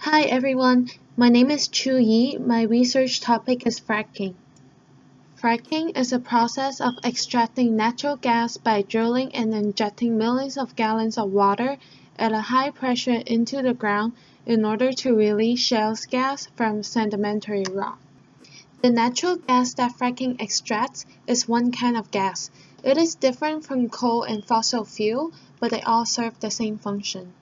Hi everyone, my name is Chu Yi. My research topic is fracking. Fracking is a process of extracting natural gas by drilling and injecting millions of gallons of water at a high pressure into the ground in order to release shale gas from sedimentary rock. The natural gas that fracking extracts is one kind of gas. It is different from coal and fossil fuel, but they all serve the same function.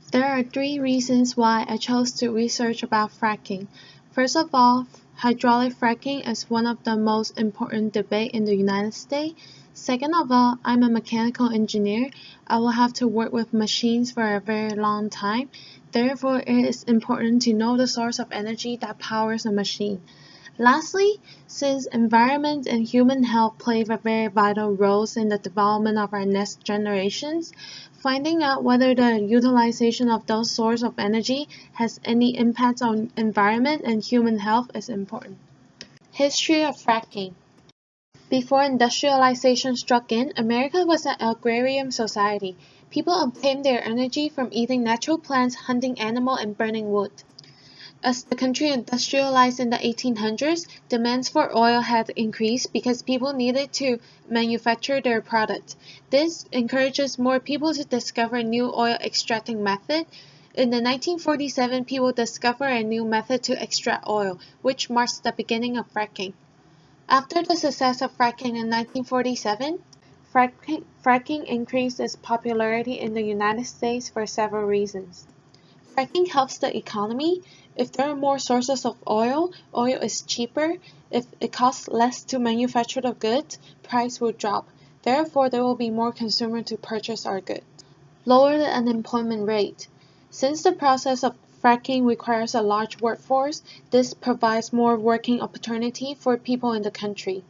There are three reasons why I chose to research about fracking. First of all, hydraulic fracking is one of the most important debates in the United States. Second of all, I'm a mechanical engineer. I will have to work with machines for a very long time. Therefore, it is important to know the source of energy that powers a machine. Lastly, since environment and human health play very vital roles in the development of our next generations, finding out whether the utilization of those sources of energy has any impact on environment and human health is important. History of fracking. Before industrialization struck in, America was an agrarian society. People obtained their energy from eating natural plants, hunting animals, and burning wood. As the country industrialized in the 1800s, demands for oil had increased because people needed to manufacture their products. This encourages more people to discover new oil extracting methods. In the 1947, people discovered a new method to extract oil, which marks the beginning of fracking. After the success of fracking in 1947, fracking increased its popularity in the United States for several reasons. Fracking helps the economy. If there are more sources of oil, oil is cheaper. If it costs less to manufacture the goods, price will drop. Therefore, there will be more consumers to purchase our goods. Lower the unemployment rate. Since the process of fracking requires a large workforce, this provides more working opportunity for people in the country.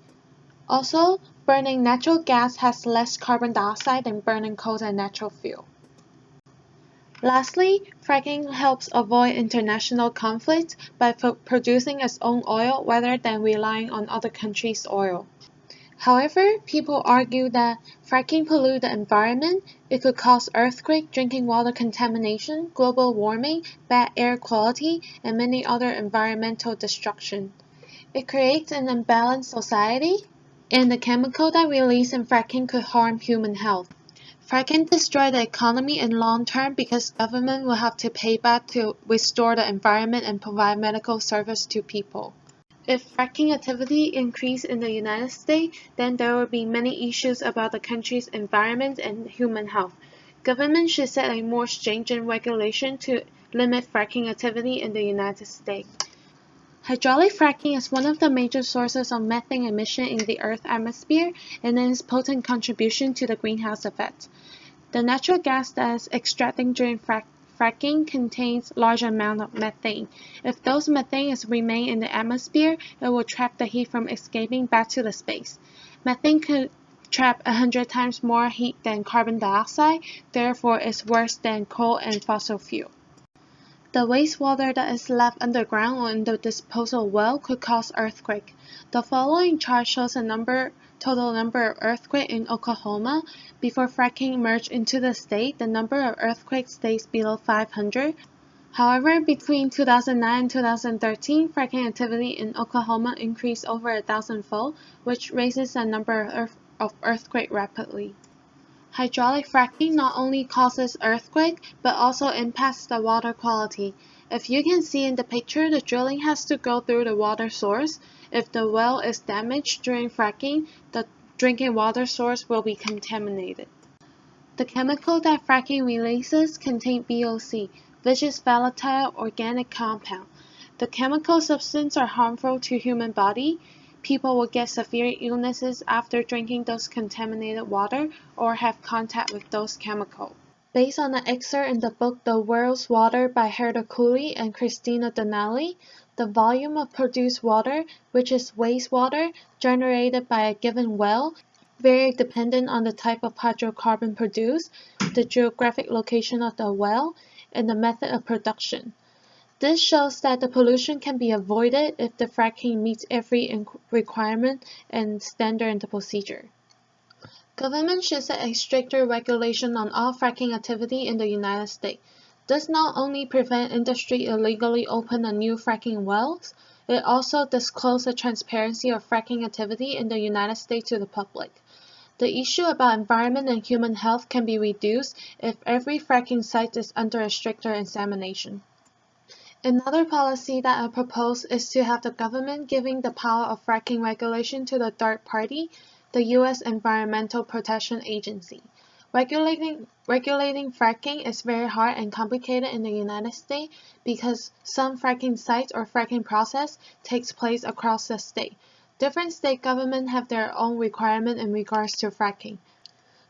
Also, burning natural gas has less carbon dioxide than burning coal and natural fuel. Lastly, fracking helps avoid international conflict by producing its own oil rather than relying on other countries' oil. However, people argue that fracking pollutes the environment. It could cause earthquake, drinking water contamination, global warming, bad air quality, and many other environmental destruction. It creates an imbalanced society, and the chemical that released in fracking could harm human health. Fracking destroys the economy in long term because government will have to pay back to restore the environment and provide medical service to people. If fracking activity increase in the United States, then there will be many issues about the country's environment and human health. Government should set a more stringent regulation to limit fracking activity in the United States. Hydraulic fracking is one of the major sources of methane emission in the Earth's atmosphere and its potent contribution to the greenhouse effect. The natural gas that is extracted during fracking contains large amounts of methane. If those methane remain in the atmosphere, it will trap the heat from escaping back to the space. Methane could trap 100 times more heat than carbon dioxide, therefore is worse than coal and fossil fuel. The wastewater that is left underground or in the disposal well could cause earthquake. The following chart shows the total number of earthquakes in Oklahoma. Before fracking merged into the state, the number of earthquakes stays below 500. However, between 2009 and 2013, fracking activity in Oklahoma increased over 1,000-fold, which raises the number of earthquakes rapidly. Hydraulic fracking not only causes earthquake, but also impacts the water quality. If you can see in the picture, the drilling has to go through the water source. If the well is damaged during fracking, the drinking water source will be contaminated. The chemical that fracking releases contain VOC, which is volatile organic compound. The chemical substances are harmful to human body. People will get severe illnesses after drinking those contaminated water or have contact with those chemicals. Based on an excerpt in the book The World's Water by Herta Cooley and Christina Donnelly, the volume of produced water, which is wastewater generated by a given well, very dependent on the type of hydrocarbon produced, the geographic location of the well, and the method of production. This shows that the pollution can be avoided if the fracking meets every requirement and standard in the procedure. Government should set a stricter regulation on all fracking activity in the United States. This not only prevents industry illegally opening new fracking wells, it also discloses the transparency of fracking activity in the United States to the public. The issue about environment and human health can be reduced if every fracking site is under a stricter examination. Another policy that I propose is to have the government giving the power of fracking regulation to the third party, the U.S. Environmental Protection Agency. Regulating fracking is very hard and complicated in the United States because some fracking sites or fracking process takes place across the state. Different state governments have their own requirements in regards to fracking.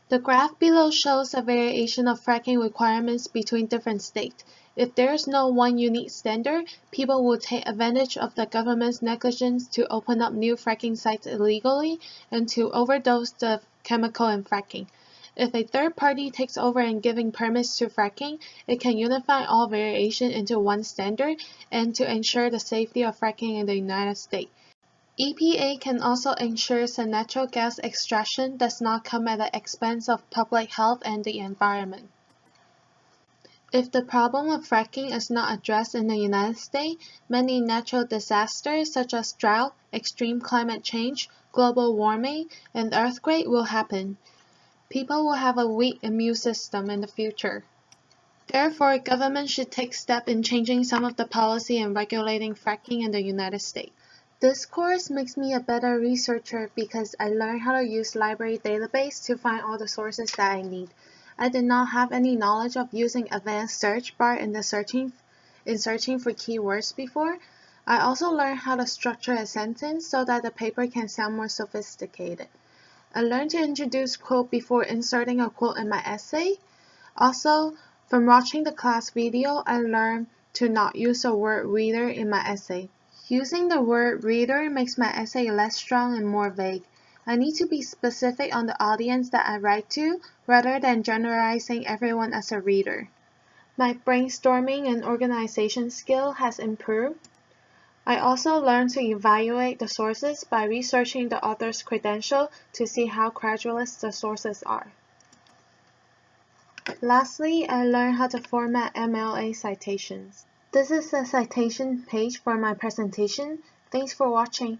The graph below shows the variation of fracking requirements between different states. If there is no one unique standard, people will take advantage of the government's negligence to open up new fracking sites illegally and to overdose the chemical in fracking. If a third party takes over and giving permits to fracking, it can unify all variation into one standard and to ensure the safety of fracking in the United States. EPA can also ensure that natural gas extraction does not come at the expense of public health and the environment. If the problem of fracking is not addressed in the United States, many natural disasters such as drought, extreme climate change, global warming, and earthquake will happen. People will have a weak immune system in the future. Therefore, government should take steps in changing some of the policy and regulating fracking in the United States. This course makes me a better researcher because I learned how to use library database to find all the sources that I need. I did not have any knowledge of using advanced search bar in searching for keywords before. I also learned how to structure a sentence so that the paper can sound more sophisticated. I learned to introduce quote before inserting a quote in my essay. Also, from watching the class video, I learned to not use the word reader in my essay. Using the word reader makes my essay less strong and more vague. I need to be specific on the audience that I write to, rather than generalizing everyone as a reader. My brainstorming and organization skill has improved. I also learned to evaluate the sources by researching the author's credentials to see how credulous the sources are. Lastly, I learned how to format MLA citations. This is the citation page for my presentation. Thanks for watching.